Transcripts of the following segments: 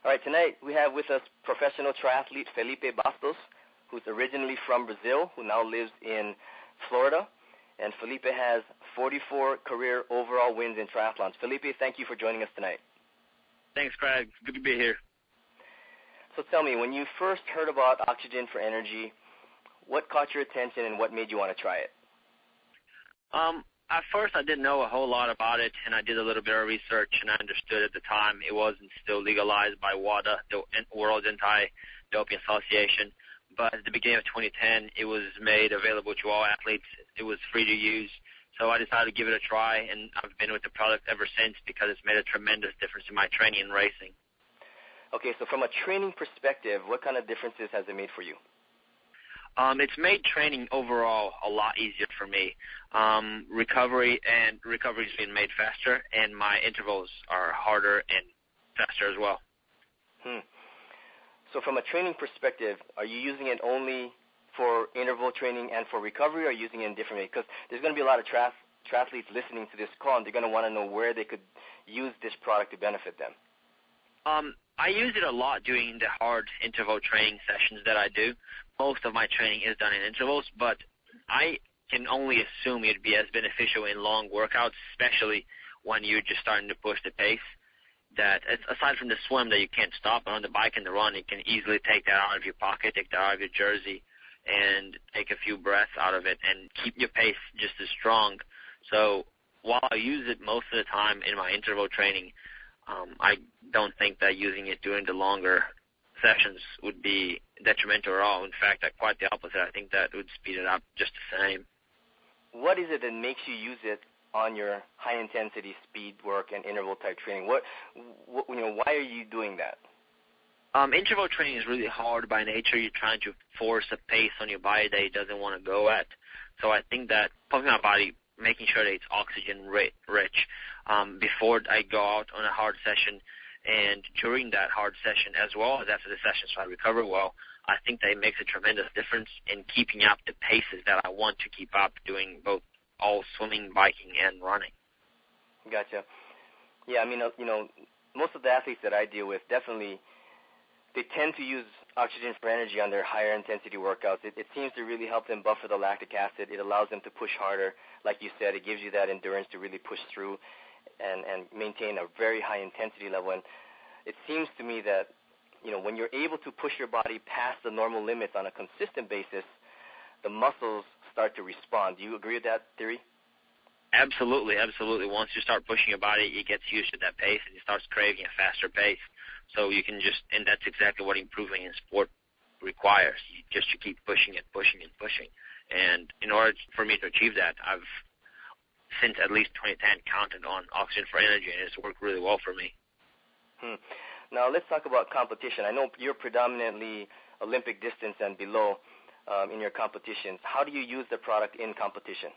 All right, tonight we have with us professional triathlete Felipe Bastos, who's originally from Brazil, who now lives in Florida. And Felipe has 44 career overall wins in triathlons. Felipe, thank you for joining us tonight. Thanks, Craig. Good to be here. So tell me, when you first heard about Oxygen for Energy, what caught your attention and what made you want to try it? At first, I didn't know a whole lot about it, and I did a little bit of research, and I understood at the time it wasn't still legalized by WADA, the World Anti-Doping Association. But at the beginning of 2010, it was made available to all athletes. It was free to use. So I decided to give it a try, and I've been with the product ever since because it's made a tremendous difference in my training and racing. Okay, so from a training perspective, what kind of differences has it made for you? It's made training overall a lot easier for me. Recovery's been made faster, and my intervals are harder and faster as well. So from a training perspective, are you using it only for interval training and for recovery, or are you using it in different ways? Because there's going to be a lot of triathletes listening to this call, and they're going to want to know where they could use this product to benefit them. I use it a lot during the hard interval training sessions that I do. Most of my training is done in intervals, but I can only assume it'd be as beneficial in long workouts, especially when you're just starting to push the pace. That aside from the swim that you can't stop, on the bike and the run, you can easily take that out of your pocket, take that out of your jersey, and take a few breaths out of it and keep your pace just as strong. So while I use it most of the time in my interval training, I don't think that using it during the longer sessions would be detrimental at all. In fact, quite the opposite. I think that would speed it up just the same. What is it that makes you use it on your high-intensity speed work and interval-type training? Why are you doing that? Interval training is really hard by nature. You're trying to force a pace on your body that it doesn't want to go at. So I think that pumping my body, making sure that it's oxygen-rich before I go out on a hard session and during that hard session as well as after the session so I recover well, I think that it makes a tremendous difference in keeping up the paces that I want to keep up doing both all swimming, biking, and running. Gotcha. Yeah, I mean, most of the athletes that I deal with definitely, they tend to use Oxygen for Energy on their higher intensity workouts. It seems to really help them buffer the lactic acid. It allows them to push harder. Like you said, it gives you that endurance to really push through and maintain a very high intensity level. And it seems to me that, when you're able to push your body past the normal limits on a consistent basis, the muscles start to respond. Do you agree with that theory? Absolutely, absolutely. Once you start pushing your body, it gets used to that pace and it starts craving a faster pace. So you can and that's exactly what improving in sport requires. You keep pushing and pushing and pushing. And in order for me to achieve that, I've, since at least 2010, counted on Oxygen for Energy, and it's worked really well for me. Now let's talk about competition. I know you're predominantly Olympic distance and below in your competitions. How do you use the product in competition?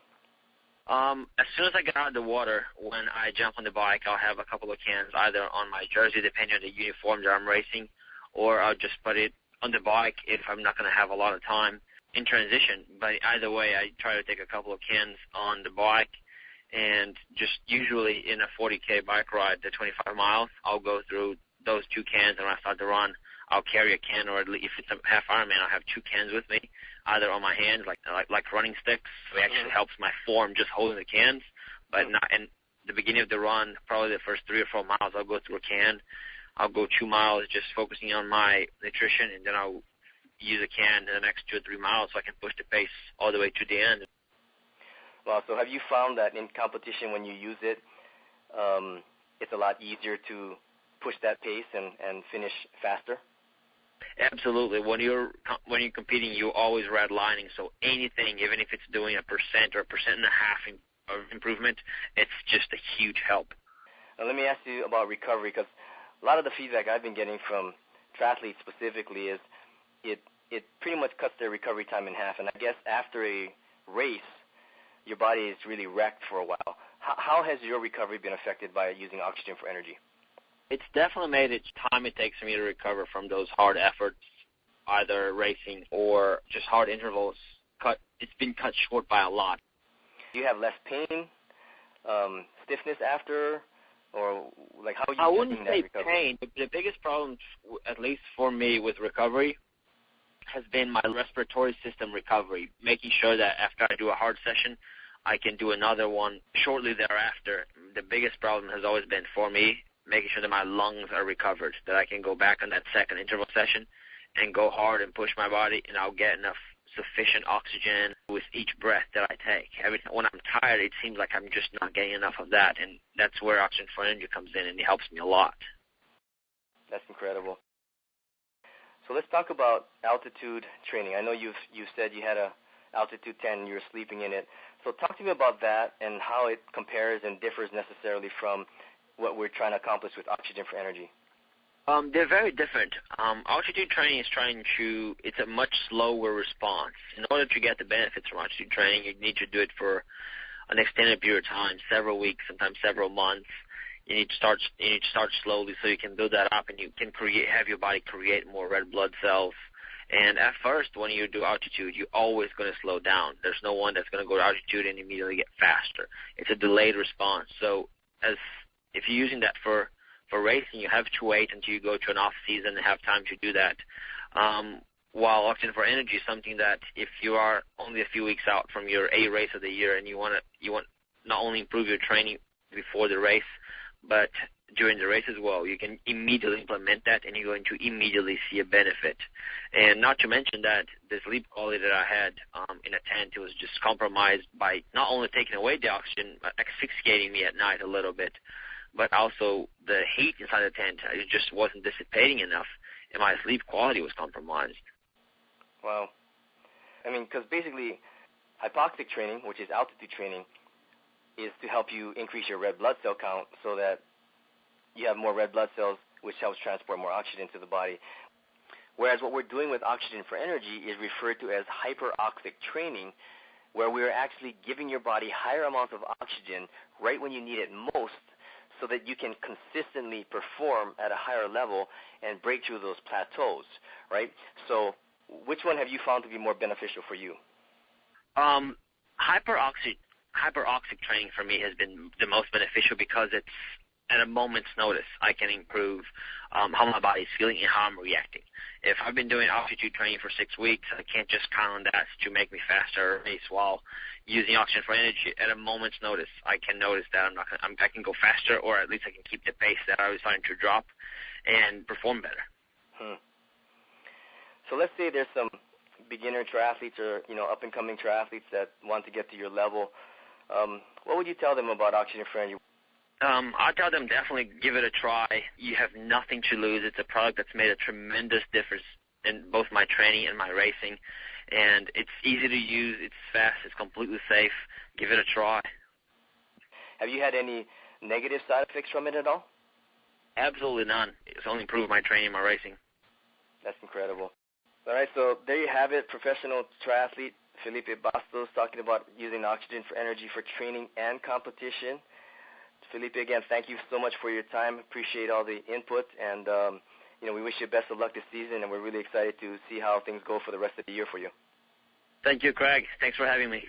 As soon as I get out of the water, when I jump on the bike, I'll have a couple of cans either on my jersey, depending on the uniform that I'm racing, or I'll just put it on the bike if I'm not going to have a lot of time in transition. But either way, I try to take a couple of cans on the bike, and just usually in a 40K bike ride, the 25 miles, I'll go through those 2 cans, and when I start to run, I'll carry a can, or at least if it's a half Ironman, I'll have 2 cans with me, either on my hands, like running sticks. So it actually helps my form just holding the cans. But not in the beginning of the run, probably the first 3 or 4 miles, I'll go through a can. I'll go 2 miles just focusing on my nutrition, and then I'll use a can in the next 2 or 3 miles so I can push the pace all the way to the end. Well, so have you found that in competition when you use it, it's a lot easier to push that pace and finish faster? Absolutely. When you're competing, you're always redlining. So anything, even if it's doing 1% or 1.5% of improvement, it's just a huge help. Now, let me ask you about recovery, because a lot of the feedback I've been getting from triathletes specifically is it pretty much cuts their recovery time in half. And I guess after a race, your body is really wrecked for a while. How has your recovery been affected by using Oxygen for Energy? It's definitely made it time it takes for me to recover from those hard efforts, either racing or just hard intervals. It's been cut short by a lot. Do you have less pain, stiffness after, or like how are you I wouldn't getting say that recovery? pain. The biggest problem, at least for me with recovery, has been my respiratory system recovery, making sure that after I do a hard session, I can do another one shortly thereafter. The biggest problem has always been for me making sure that my lungs are recovered, that I can go back on that second interval session and go hard and push my body, and I'll get enough sufficient oxygen with each breath that I take. When I'm tired, it seems like I'm just not getting enough of that, and that's where Oxygen for Energy comes in, and it helps me a lot. That's incredible. So let's talk about altitude training. I know you said you had a altitude 10 and you were sleeping in it. So talk to me about that and how it compares and differs necessarily from what we're trying to accomplish with Oxygen for Energy. They're very different. Altitude training it's a much slower response. In order to get the benefits from altitude training, you need to do it for an extended period of time, several weeks, sometimes several months. You need to start slowly so you can build that up, and you can have your body create more red blood cells. And at first, when you do altitude, you're always going to slow down. There's no one that's going to go to altitude and immediately get faster. It's a delayed response. So if you're using that for racing, you have to wait until you go to an off season and have time to do that. While Oxygen for Energy is something that if you are only a few weeks out from your A race of the year and you want not only improve your training before the race, but during the race as well, you can immediately implement that and you're going to immediately see a benefit. And not to mention that the sleep quality that I had in a tent, it was just compromised by not only taking away the oxygen, but asphyxiating me at night a little bit, but also the heat inside the tent, it just wasn't dissipating enough, and my sleep quality was compromised. Wow. I mean, because basically hypoxic training, which is altitude training, is to help you increase your red blood cell count so that you have more red blood cells, which helps transport more oxygen to the body. Whereas what we're doing with Oxygen for Energy is referred to as hyperoxic training, where we're actually giving your body higher amounts of oxygen right when you need it most so that you can consistently perform at a higher level and break through those plateaus, right? So which one have you found to be more beneficial for you? Hyperoxic training for me has been the most beneficial because it's at a moment's notice. I can improve how my body is feeling and how I'm reacting. If I've been doing altitude training for 6 weeks, I can't just count on that to make me faster or race. While using Oxygen for Energy at a moment's notice, I can notice that I can go faster, or at least I can keep the pace that I was starting to drop and perform better. So let's say there's some beginner triathletes or up-and-coming triathletes that want to get to your level. What would you tell them about Oxygen for Energy? I tell them definitely give it a try. You have nothing to lose. It's a product that's made a tremendous difference in both my training and my racing, and it's easy to use. It's fast. It's completely safe. Give it a try. Have you had any negative side effects from it at all? Absolutely none. It's only improved my training and my racing. That's incredible. All right, so there you have it, professional triathlete Felipe Bastos talking about using Oxygen for Energy for training and competition. Felipe, again, thank you so much for your time. Appreciate all the input, and we wish you best of luck this season, and we're really excited to see how things go for the rest of the year for you. Thank you, Craig. Thanks for having me.